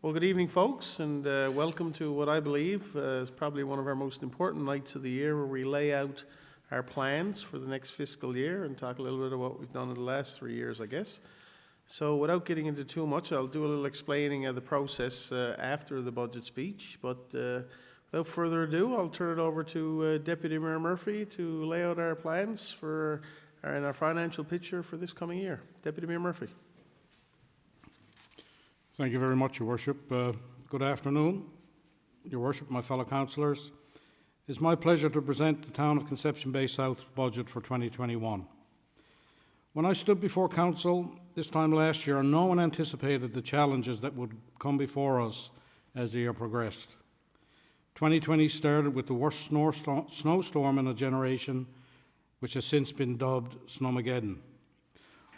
Well, good evening, folks, and welcome to what I believe is probably one of our most important nights of the year, where we lay out our plans for the next fiscal year and talk a little bit about what we've done in the last 3 years, I guess. So without getting into too much, I'll do a little explaining of the process after the budget speech, but without further ado, I'll turn it over to Deputy Mayor Murphy to lay out our plans for and our financial picture for this coming year. Deputy Mayor Murphy. Thank you very much, Your Worship. Good afternoon, Your Worship, my fellow councillors. It's my pleasure to present the Town of Conception Bay South budget for 2021. When I stood before Council this time last year, no one anticipated the challenges that would come before us as the year progressed. 2020 started with the worst snowstorm in a generation, which has since been dubbed Snowmageddon.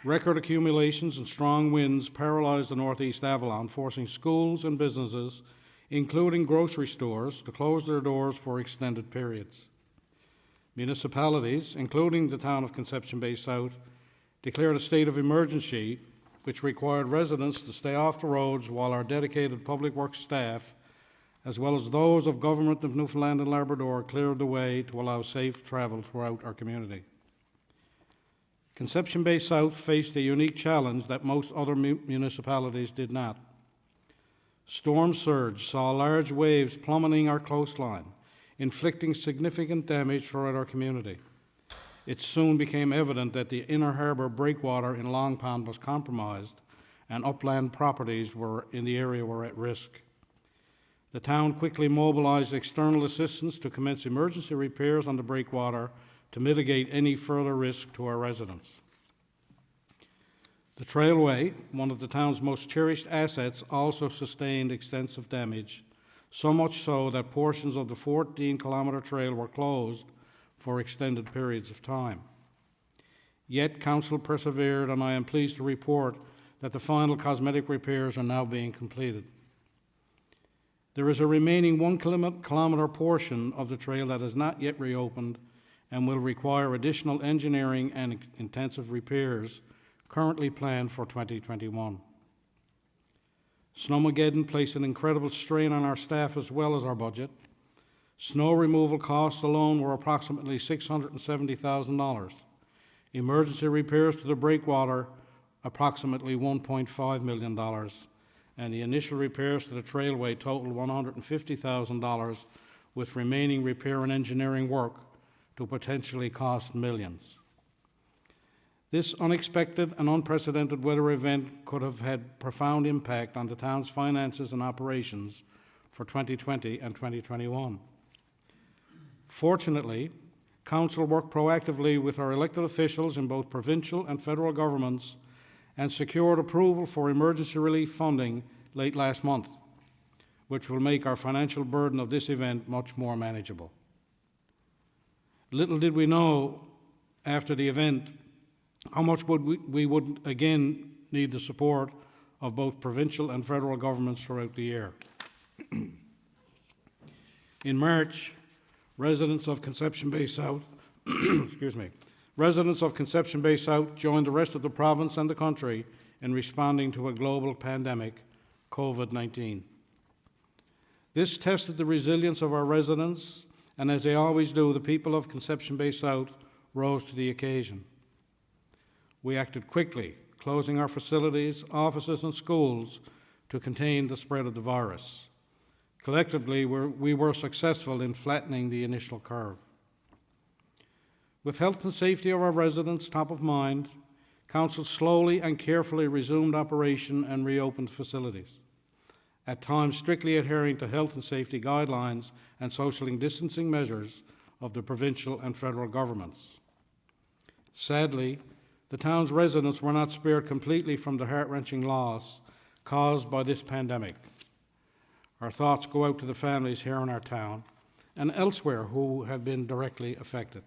Record accumulations and strong winds paralysed the northeast Avalon, forcing schools and businesses, including grocery stores, to close their doors for extended periods. Municipalities, including the Town of Conception Bay South, declared a state of emergency, which required residents to stay off the roads while our dedicated public works staff, as well as those of Government of Newfoundland and Labrador, cleared the way to allow safe travel throughout our community. Conception Bay South faced a unique challenge that most other municipalities did not. Storm surge saw large waves plummeting our coastline, inflicting significant damage throughout our community. It soon became evident that the inner harbour breakwater in Long Pond was compromised, and upland properties in the area were at risk. The town quickly mobilised external assistance to commence emergency repairs on the breakwater to mitigate any further risk to our residents. The trailway, one of the town's most cherished assets, also sustained extensive damage, so much so that portions of the 14-kilometre trail were closed for extended periods of time. Yet Council persevered, and I am pleased to report that the final cosmetic repairs are now being completed. There is a remaining 1 kilometre portion of the trail that is not yet reopened and will require additional engineering and intensive repairs currently planned for 2021. Snowmageddon placed an incredible strain on our staff as well as our budget. Snow removal costs alone were approximately $670,000. Emergency repairs to the breakwater, approximately $1.5 million. And the initial repairs to the trailway totaled $150,000, with remaining repair and engineering work to potentially cost millions. This unexpected and unprecedented weather event could have had profound impact on the town's finances and operations for 2020 and 2021. Fortunately, Council worked proactively with our elected officials in both provincial and federal governments and secured approval for emergency relief funding late last month, which will make our financial burden of this event much more manageable. Little did we know after the event how much we would again need the support of both provincial and federal governments throughout the year. In March, residents of Conception Bay South, residents of Conception Bay South joined the rest of the province and the country in responding to a global pandemic, COVID-19. This tested the resilience of our residents, and as they always do, the people of Conception Bay South rose to the occasion. We acted quickly, closing our facilities, offices, and schools to contain the spread of the virus. Collectively, we were successful in flattening the initial curve. With health and safety of our residents top of mind, Council slowly and carefully resumed operation and reopened facilities, at times strictly adhering to health and safety guidelines and social distancing measures of the provincial and federal governments. Sadly, the town's residents were not spared completely from the heart-wrenching loss caused by this pandemic. Our thoughts go out to the families here in our town and elsewhere who have been directly affected.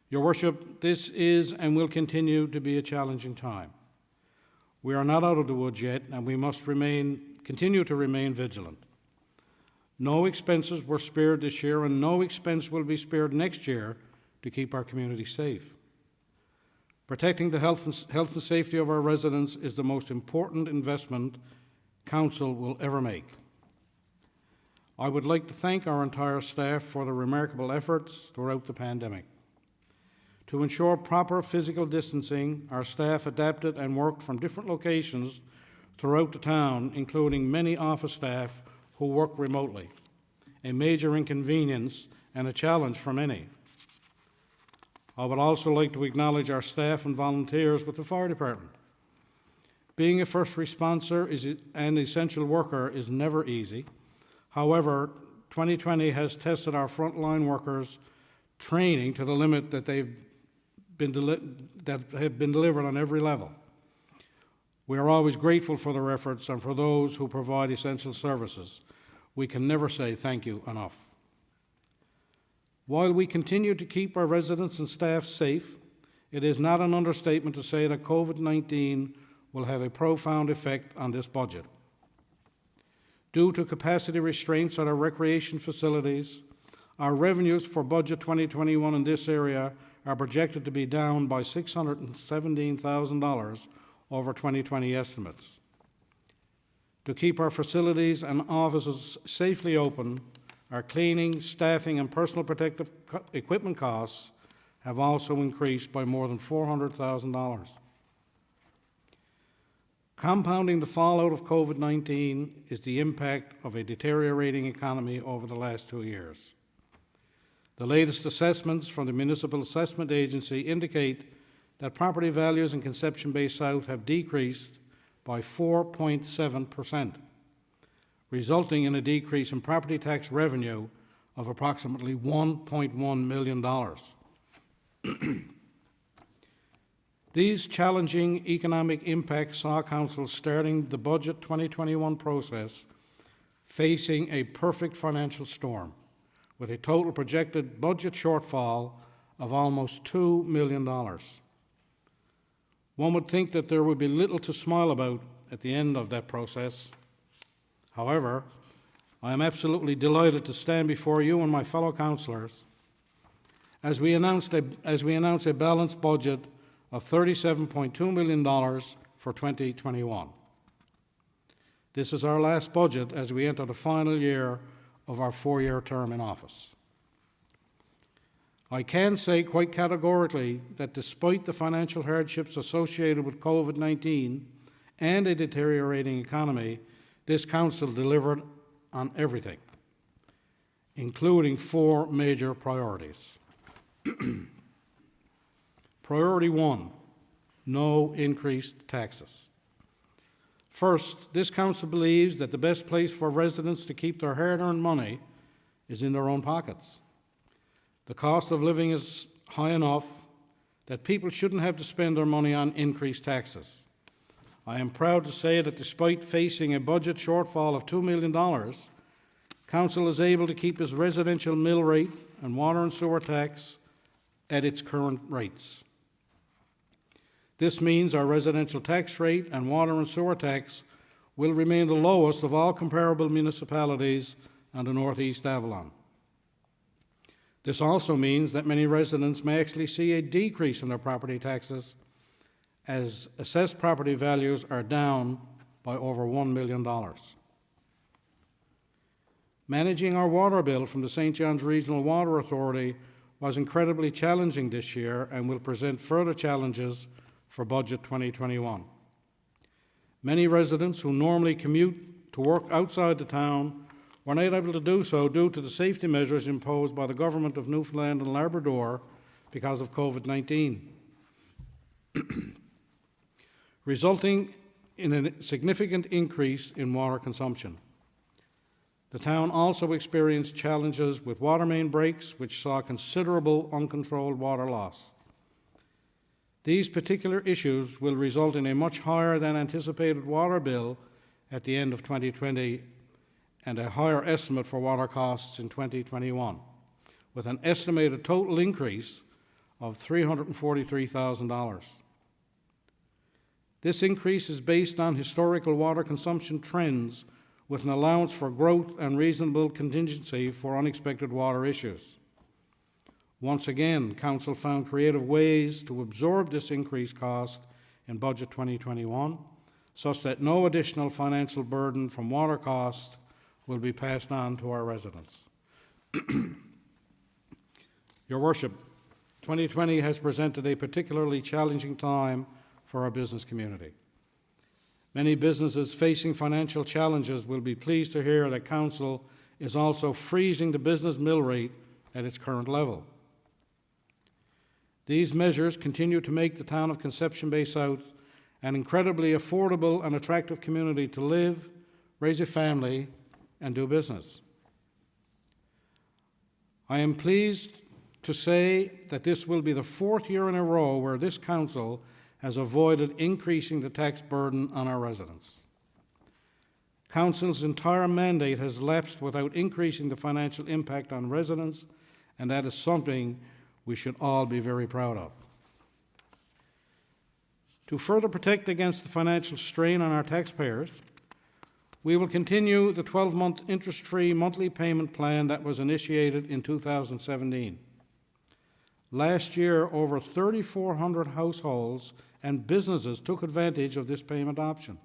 Your Worship, this is and will continue to be a challenging time. We are not out of the woods yet, and we must continue to remain vigilant. No expenses were spared this year, and no expense will be spared next year to keep our community safe. Protecting the health and safety of our residents is the most important investment Council will ever make. I would like to thank our entire staff for their remarkable efforts throughout the pandemic. To ensure proper physical distancing, our staff adapted and worked from different locations throughout the town, including many office staff who work remotely, a major inconvenience and a challenge for many. I would also like to acknowledge our staff and volunteers with the fire department. Being a first responder and essential worker is never easy. However, 2020 has tested our frontline workers' training to the limit that have been delivered on every level. We are always grateful for their efforts and for those who provide essential services. We can never say thank you enough. While we continue to keep our residents and staff safe, it is not an understatement to say that COVID-19 will have a profound effect on this budget. Due to capacity restraints at our recreation facilities, our revenues for budget 2021 in this area are projected to be down by $617,000 over 2020 estimates. To keep our facilities and offices safely open, our cleaning, staffing, and personal protective equipment costs have also increased by more than $400,000. Compounding the fallout of COVID-19 is the impact of a deteriorating economy over the last 2 years. The latest assessments from the Municipal Assessment Agency indicate that property values in Conception Bay South have decreased by 4.7%, resulting in a decrease in property tax revenue of approximately $1.1 million. These challenging economic impacts saw Council starting the Budget 2021 process facing a perfect financial storm, with a total projected budget shortfall of almost $2 million. One would think that there would be little to smile about at the end of that process. However, I am absolutely delighted to stand before you and my fellow councillors as we announce a balanced budget of $37.2 million for 2021. This is our last budget as we enter the final year of our 4-year term in office. I can say quite categorically that despite the financial hardships associated with COVID-19 and a deteriorating economy, this Council delivered on everything, including 4 major priorities. Priority 1, no increased taxes. First, this Council believes that the best place for residents to keep their hard-earned money is in their own pockets. The cost of living is high enough that people shouldn't have to spend their money on increased taxes. I am proud to say that despite facing a budget shortfall of $2 million, Council is able to keep its residential mill rate and water and sewer tax at its current rates. This means our residential tax rate and water and sewer tax will remain the lowest of all comparable municipalities on the Northeast Avalon. This also means that many residents may actually see a decrease in their property taxes as assessed property values are down by over $1 million. Managing our water bill from the St. John's Regional Water Authority was incredibly challenging this year and will present further challenges for Budget 2021. Many residents who normally commute to work outside the town were not able to do so due to the safety measures imposed by the Government of Newfoundland and Labrador because of COVID-19, resulting in a significant increase in water consumption. The town also experienced challenges with water main breaks, which saw considerable uncontrolled water loss. These particular issues will result in a much higher than anticipated water bill at the end of 2020 and a higher estimate for water costs in 2021, with an estimated total increase of $343,000. This increase is based on historical water consumption trends with an allowance for growth and reasonable contingency for unexpected water issues. Once again, Council found creative ways to absorb this increased cost in Budget 2021, such that no additional financial burden from water costs will be passed on to our residents. Your Worship, 2020 has presented a particularly challenging time for our business community. Many businesses facing financial challenges will be pleased to hear that Council is also freezing the business mill rate at its current level. These measures continue to make the town of Conception Bay South an incredibly affordable and attractive community to live, raise a family, and do business. I am pleased to say that this will be the 4th year in a row where this Council has avoided increasing the tax burden on our residents. Council's entire mandate has lapsed without increasing the financial impact on residents, and that is something we should all be very proud of. To further protect against the financial strain on our taxpayers, we will continue the 12-month interest-free monthly payment plan that was initiated in 2017. Last year, over 3,400 households and businesses took advantage of this payment option.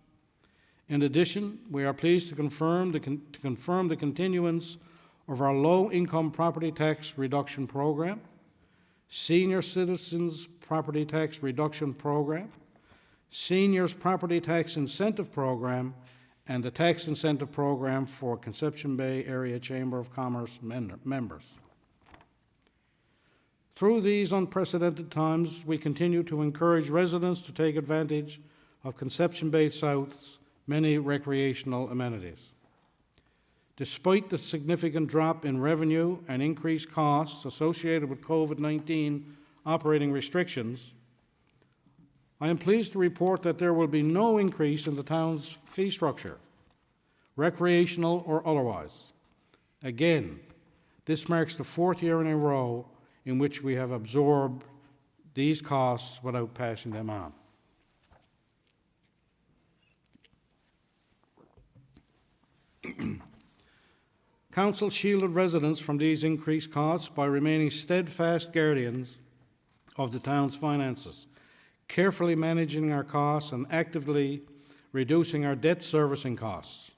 In addition, we are pleased to confirm the continuance of our low-income property tax reduction program, Senior Citizens Property Tax Reduction Program, Seniors Property Tax Incentive Program, and the Tax Incentive Program for Conception Bay Area Chamber of Commerce members. Through these unprecedented times, we continue to encourage residents to take advantage of Conception Bay South's many recreational amenities. Despite the significant drop in revenue and increased costs associated with COVID-19 operating restrictions, I am pleased to report that there will be no increase in the town's fee structure, recreational or otherwise. Again, this marks the 4th year in a row in which we have absorbed these costs without passing them on. Council shielded residents from these increased costs by remaining steadfast guardians of the town's finances, carefully managing our costs and actively reducing our debt servicing costs.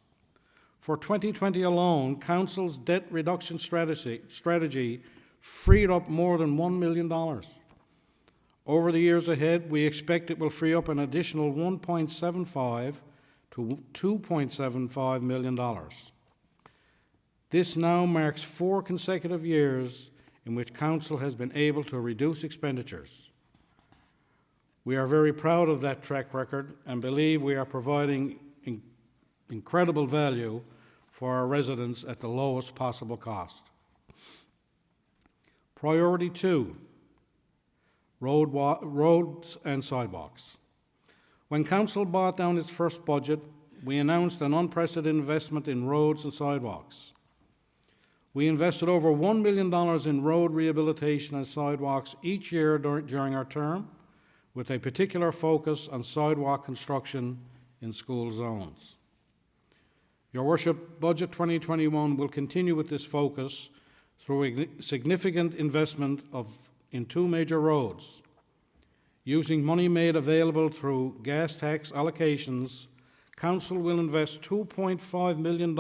For 2020 alone, Council's debt reduction strategy freed up more than $1 million. Over the years ahead, we expect it will free up an additional $1.75 to $2.75 million. This now marks 4 consecutive years in which Council has been able to reduce expenditures. We are very proud of that track record and believe we are providing incredible value for our residents at the lowest possible cost. Priority 2, roads and sidewalks. When Council brought down its first budget, we announced an unprecedented investment in roads and sidewalks. We invested over $1 million in road rehabilitation and sidewalks each year during our term, with a particular focus on sidewalk construction in school zones. Your Worship, Budget 2021 will continue with this focus through a significant investment in 2 major roads. Using money made available through gas tax allocations, Council will invest $2.5 million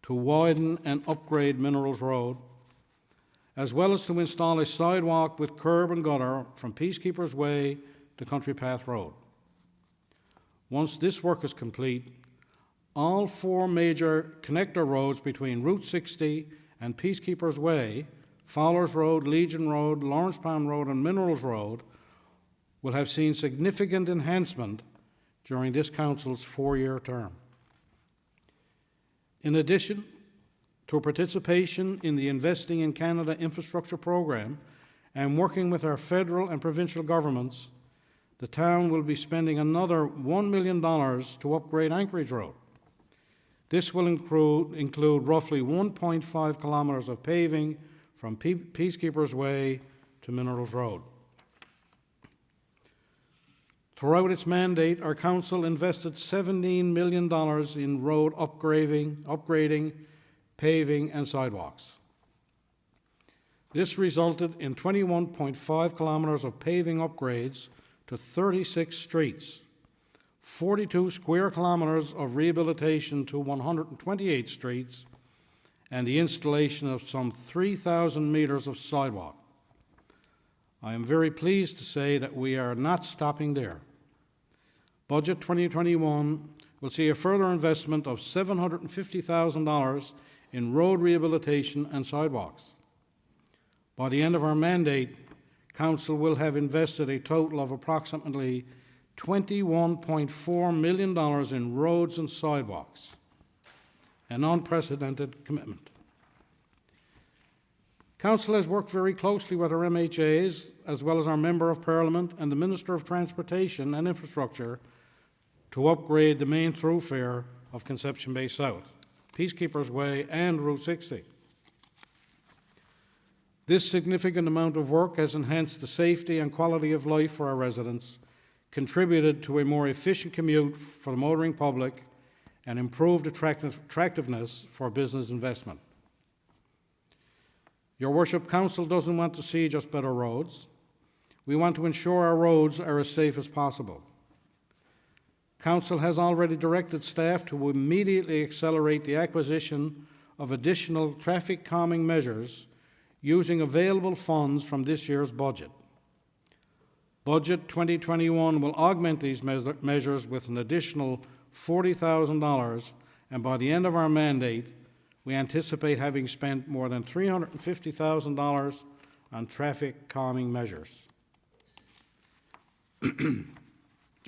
to widen and upgrade Minerals Road, as well as to install a sidewalk with curb and gutter from Peacekeepers Way to Country Path Road. Once this work is complete, all 4 major connector roads between Route 60 and Peacekeepers Way, Fowlers Road, Legion Road, Lawrence Palm Road, and Minerals Road will have seen significant enhancement during this Council's 4-year term. In addition to participation in the Investing in Canada infrastructure program and working with our federal and provincial governments, the town will be spending another $1 million to upgrade Anchorage Road. This will include roughly 1.5 kilometers of paving from Peacekeepers Way to Minerals Road. Throughout its mandate, our Council invested $17 million in road upgrading, paving, and sidewalks. This resulted in 21.5 kilometers of paving upgrades to 36 streets, 42 square kilometres of rehabilitation to 128 streets, and the installation of some 3,000 metres of sidewalk. I am very pleased to say that we are not stopping there. Budget 2021 will see a further investment of $750,000 in road rehabilitation and sidewalks. By the end of our mandate, Council will have invested a total of approximately $21.4 million in roads and sidewalks, an unprecedented commitment. Council has worked very closely with our MHAs, as well as our Member of Parliament and the Minister of Transportation and Infrastructure, to upgrade the main thoroughfare of Conception Bay South, Peacekeepers Way and Route 60. This significant amount of work has enhanced the safety and quality of life for our residents, contributed to a more efficient commute for the motoring public, and improved attractiveness for business investment. Your Worship, Council doesn't want to see just better roads. We want to ensure our roads are as safe as possible. Council has already directed staff to immediately accelerate the acquisition of additional traffic calming measures using available funds from this year's budget. Budget 2021 will augment these measures with an additional $40,000, and by the end of our mandate, we anticipate having spent more than $350,000 on traffic calming measures.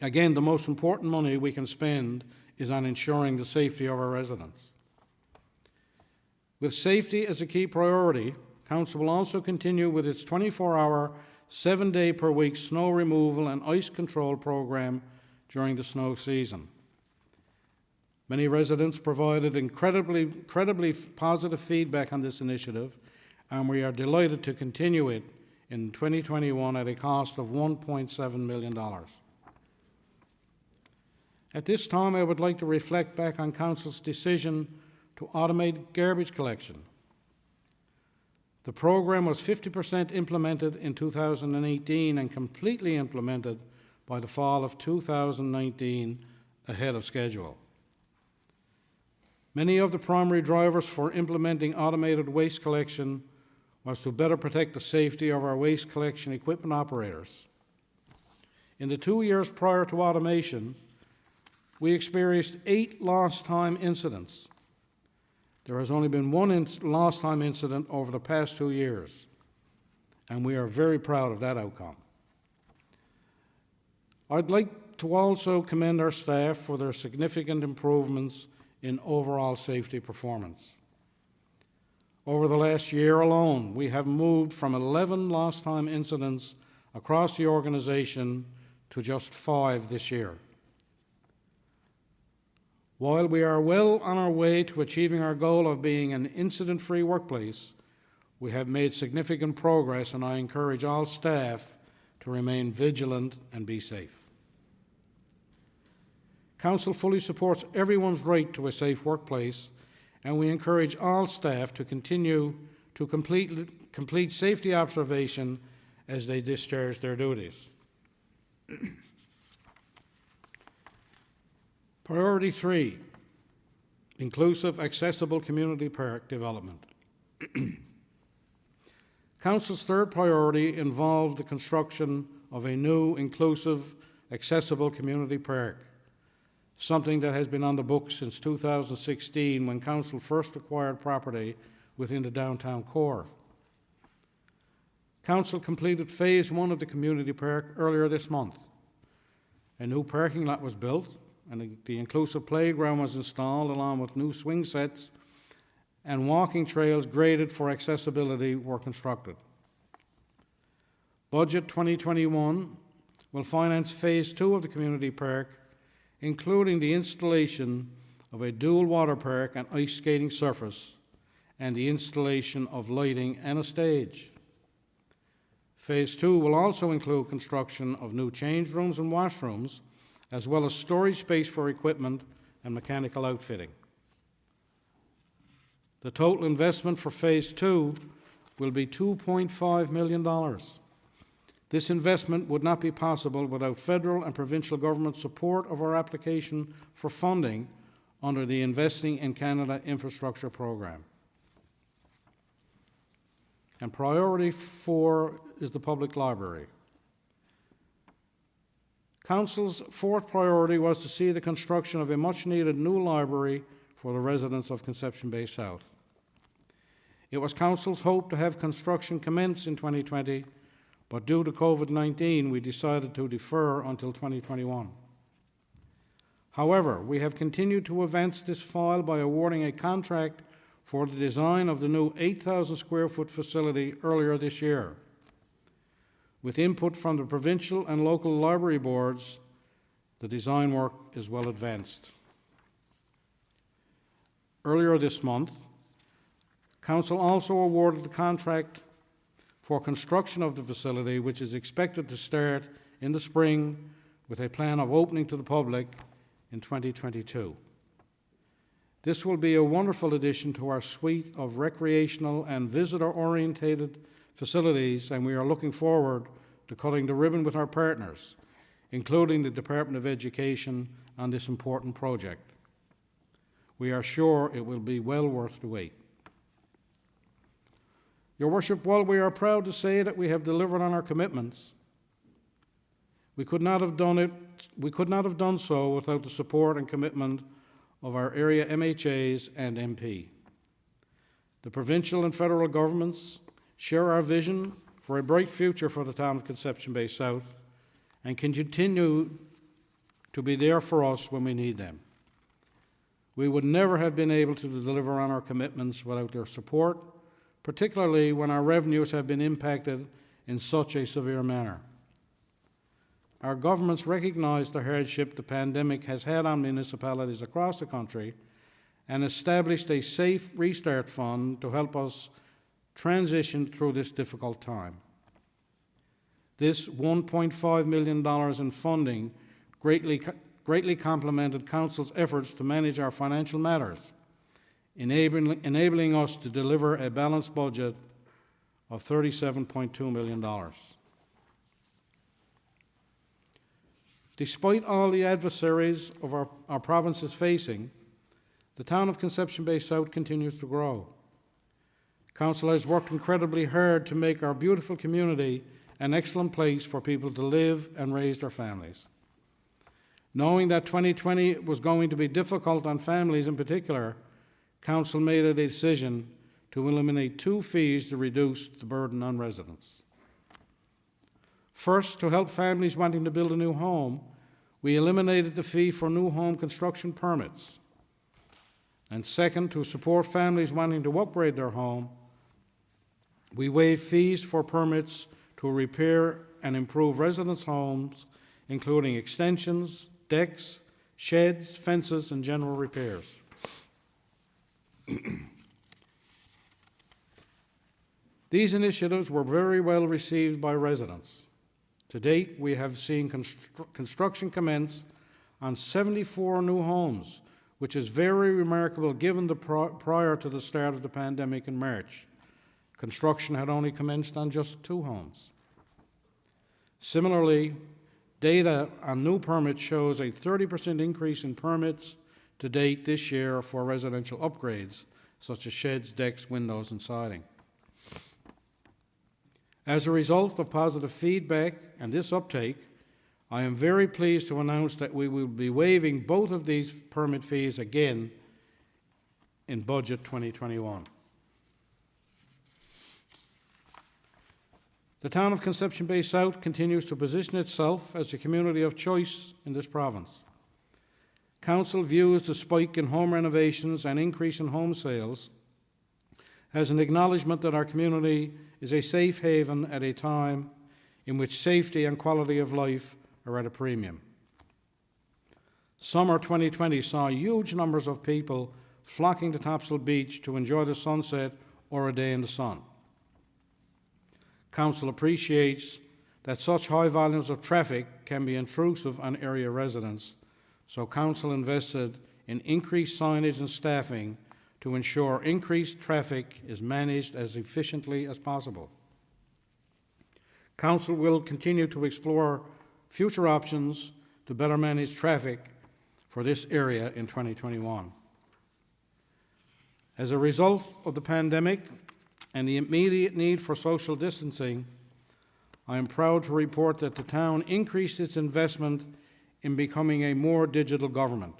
Again, the most important money we can spend is on ensuring the safety of our residents. With safety as a key priority, Council will also continue with its 24-hour, 7-day-per-week snow removal and ice control program during the snow season. Many residents provided incredibly positive feedback on this initiative, and we are delighted to continue it in 2021 at a cost of $1.7 million. At this time, I would like to reflect back on Council's decision to automate garbage collection. The program was 50% implemented in 2018 and completely implemented by the fall of 2019, ahead of schedule. Many of the primary drivers for implementing automated waste collection was to better protect the safety of our waste collection equipment operators. In the 2 years prior to automation, we experienced 8 lost time incidents. There has only been one lost time incident over the past 2 years, and we are very proud of that outcome. I'd like to also commend our staff for their significant improvements in overall safety performance. Over the last year alone, we have moved from 11 lost time incidents across the organization to just 5 this year. While we are well on our way to achieving our goal of being an incident-free workplace, we have made significant progress, and I encourage all staff to remain vigilant and be safe. Council fully supports everyone's right to a safe workplace, and we encourage all staff to continue to complete safety observation as they discharge their duties. Priority 3, inclusive, accessible community park development. Council's third priority involved the construction of a new, inclusive, accessible community park, something that has been on the books since 2016 when Council first acquired property within the downtown core. Council completed Phase 1 of the community park earlier this month. A new parking lot was built, and the inclusive playground was installed, along with new swing sets, and walking trails graded for accessibility were constructed. Budget 2021 will finance Phase 2 of the community park, including the installation of a dual water park and ice skating surface, and the installation of lighting and a stage. Phase 2 will also include construction of new change rooms and washrooms, as well as storage space for equipment and mechanical outfitting. The total investment for Phase 2 will be $2.5 million. This investment would not be possible without federal and provincial government support of our application for funding under the Investing in Canada Infrastructure Program. And priority 4 is the public library. Council's fourth priority was to see the construction of a much-needed new library for the residents of Conception Bay South. It was Council's hope to have construction commence in 2020, but due to COVID-19, we decided to defer until 2021. However, we have continued to advance this file by awarding a contract for the design of the new 8,000 square foot facility earlier this year. With input from the provincial and local library boards, the design work is well advanced. Earlier this month, Council also awarded the contract for construction of the facility, which is expected to start in the spring with a plan of opening to the public in 2022. This will be a wonderful addition to our suite of recreational and visitor-oriented facilities, and we are looking forward to cutting the ribbon with our partners, including the Department of Education, on this important project. We are sure it will be well worth the wait. Your Worship, while we are proud to say that we have delivered on our commitments, we could not have done so without the support and commitment of our area MHAs and MP. The provincial and federal governments share our vision for a bright future for the town of Conception Bay South and can continue to be there for us when we need them. We would never have been able to deliver on our commitments without their support, particularly when our revenues have been impacted in such a severe manner. Our governments recognize the hardship the pandemic has had on municipalities across the country and established a safe restart fund to help us transition through this difficult time. This $1.5 million in funding greatly complemented Council's efforts to manage our financial matters, enabling us to deliver a balanced budget of $37.2 million. Despite all the adversaries of our province is facing, the town of Conception Bay South continues to grow. Council has worked incredibly hard to make our beautiful community an excellent place for people to live and raise their families. Knowing that 2020 was going to be difficult on families in particular, Council made a decision to eliminate 2 fees to reduce the burden on residents. First, to help families wanting to build a new home, we eliminated the fee for new home construction permits. And second, to support families wanting to upgrade their home, we waived fees for permits to repair and improve residents' homes, including extensions, decks, sheds, fences, and general repairs. These initiatives were very well received by residents. To date, we have seen construction commence on 74 new homes, which is very remarkable given the prior to the start of the pandemic in March. Construction had only commenced on just 2 homes. Similarly, data on new permits shows a 30% increase in permits to date this year for residential upgrades, such as sheds, decks, windows, and siding. As a result of positive feedback and this uptake, I am very pleased to announce that we will be waiving both of these permit fees again in Budget 2021. The town of Conception Bay South continues to position itself as a community of choice in this province. Council views the spike in home renovations and increase in home sales as an acknowledgement that our community is a safe haven at a time in which safety and quality of life are at a premium. Summer 2020 saw huge numbers of people flocking to Topsail Beach to enjoy the sunset or a day in the sun. Council appreciates that such high volumes of traffic can be intrusive on area residents, so Council invested in increased signage and staffing to ensure increased traffic is managed as efficiently as possible. Council will continue to explore future options to better manage traffic for this area in 2021. As a result of the pandemic and the immediate need for social distancing, I am proud to report that the town increased its investment in becoming a more digital government.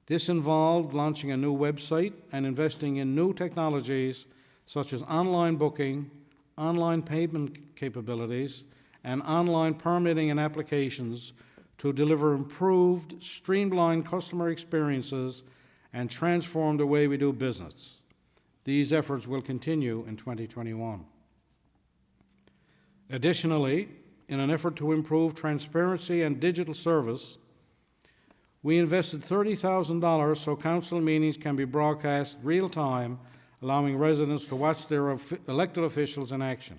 This involved launching a new website and investing in new technologies such as online booking, online payment capabilities, and online permitting and applications to deliver improved, streamlined customer experiences and transform the way we do business. These efforts will continue in 2021. Additionally, in an effort to improve transparency and digital service, we invested $30,000 so council meetings can be broadcast real-time, allowing residents to watch their elected officials in action.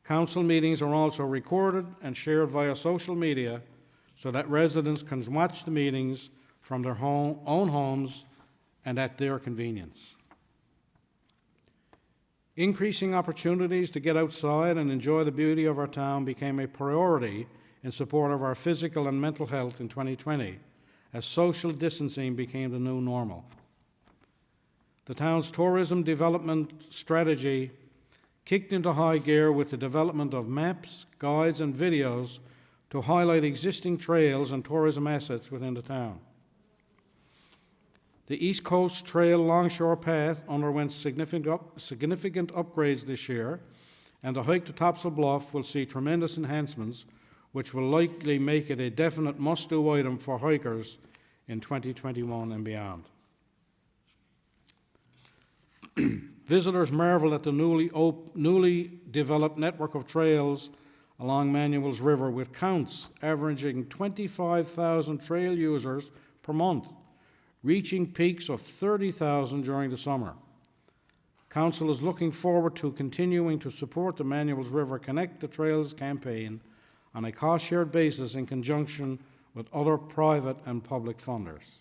Council meetings are also recorded and shared via social media so that residents can watch the meetings from their own homes and at their convenience. Increasing opportunities to get outside and enjoy the beauty of our town became a priority in support of our physical and mental health in 2020, as social distancing became the new normal. The town's tourism development strategy kicked into high gear with the development of maps, guides, and videos to highlight existing trails and tourism assets within the town. The East Coast Trail Longshore Path underwent significant upgrades this year, and the hike to Topsail Bluff will see tremendous enhancements, which will likely make it a definite must-do item for hikers in 2021 and beyond. Visitors marvel at the newly developed network of trails along Manuel's River, with counts averaging 25,000 trail users per month, reaching peaks of 30,000 during the summer. Council is looking forward to continuing to support the Manuel's River Connect the Trails campaign on a cost-shared basis in conjunction with other private and public funders.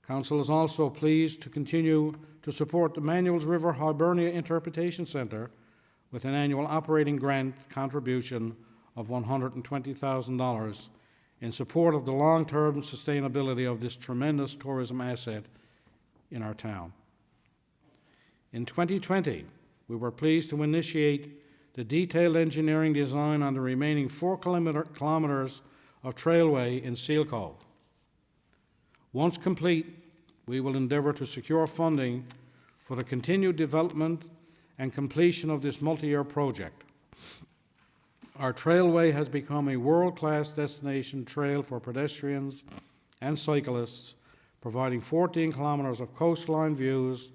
Council is also pleased to continue to support the Manuel's River Hibernia Interpretation Centre with an annual operating grant contribution of $120,000 in support of the long-term sustainability of this tremendous tourism asset in our town. In 2020, we were pleased to initiate the detailed engineering design on the remaining 4 kilometers of trailway in Seal Cove. Once complete, we will endeavour to secure funding for the continued development and completion of this multi-year project. Our trailway has become a world-class destination trail for pedestrians and cyclists, providing 14 kilometres of coastline views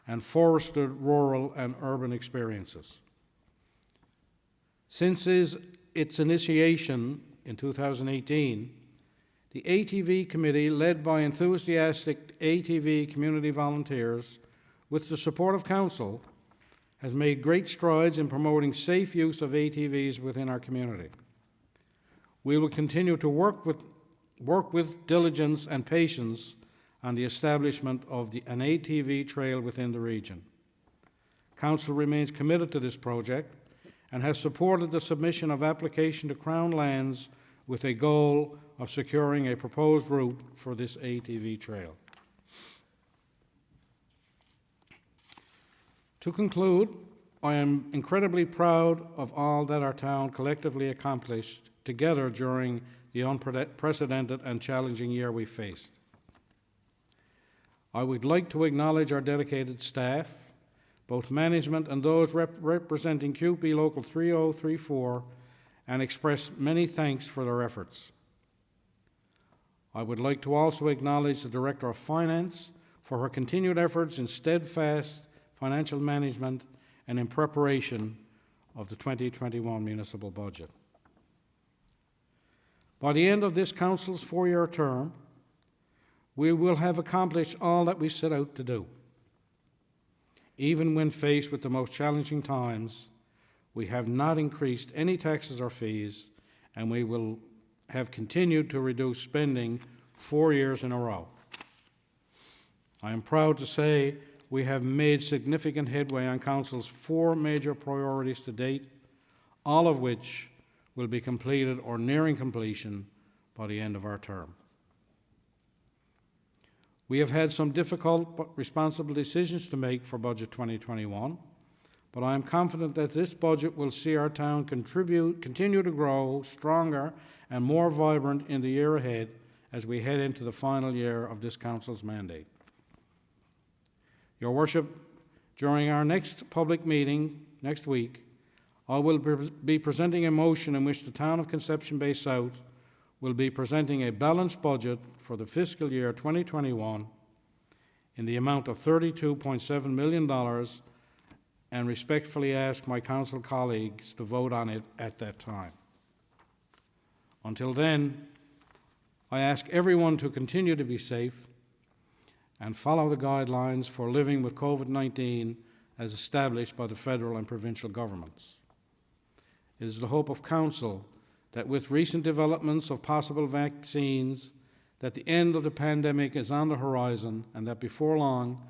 and forested rural and urban experiences. Since its initiation in 2018, the ATV Committee, led by enthusiastic ATV community volunteers with the support of Council, has made great strides in promoting safe use of ATVs within our community. We will continue to work with diligence and patience on the establishment of an ATV trail within the region. Council remains committed to this project and has supported the submission of application to Crown Lands with a goal of securing a proposed route for this ATV trail. To conclude, I am incredibly proud of all that our town collectively accomplished together during the unprecedented and challenging year we faced. I would like to acknowledge our dedicated staff, both management and those representing QP Local 3034, and express many thanks for their efforts. I would like to also acknowledge the Director of Finance for her continued efforts in steadfast financial management and in preparation of the 2021 municipal budget. By the end of this Council's 4-year term, we will have accomplished all that we set out to do. Even when faced with the most challenging times, we have not increased any taxes or fees, and we will have continued to reduce spending 4 years in a row. I am proud to say we have made significant headway on Council's 4 major priorities to date, all of which will be completed or nearing completion by the end of our term. We have had some difficult but responsible decisions to make for Budget 2021, but I am confident that this budget will see our town continue to grow stronger and more vibrant in the year ahead as we head into the final year of this Council's mandate. Your Worship, during our next public meeting next week, I will be presenting a motion in which the town of Conception Bay South will be presenting a balanced budget for the fiscal year 2021 in the amount of $32.7 million, and respectfully ask my council colleagues to vote on it at that time. Until then, I ask everyone to continue to be safe and follow the guidelines for living with COVID-19 as established by the federal and provincial governments. It is the hope of Council that with recent developments of possible vaccines, that the end of the pandemic is on the horizon and that before long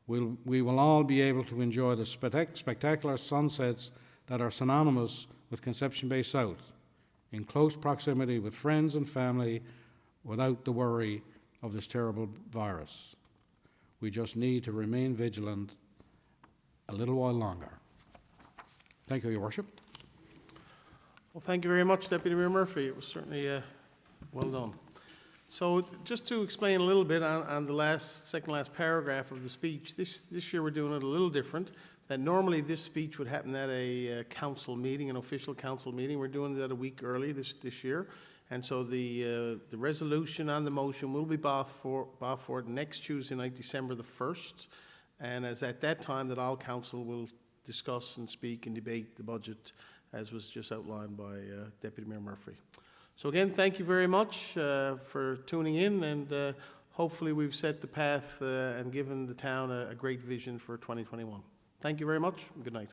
we will all be able to enjoy the spectacular sunsets that are synonymous with Conception Bay South, in close proximity with friends and family without the worry of this terrible virus. We just need to remain vigilant a little while longer. Thank you, Your Worship. Well, thank you very much, Deputy Mayor Murphy. It was certainly well done. So just to explain a little bit on the second last paragraph of the speech, this year we're doing it a little different. That normally this speech would happen at a council meeting, an official council meeting. We're doing it a week early this year. And so the resolution on the motion will be brought forward next Tuesday night, December the 1st. And as at that time that all council will discuss and speak and debate the budget as was just outlined by Deputy Mayor Murphy. So again, thank you very much for tuning in, and hopefully we've set the path and given the town a great vision for 2021. Thank you very much, and good night.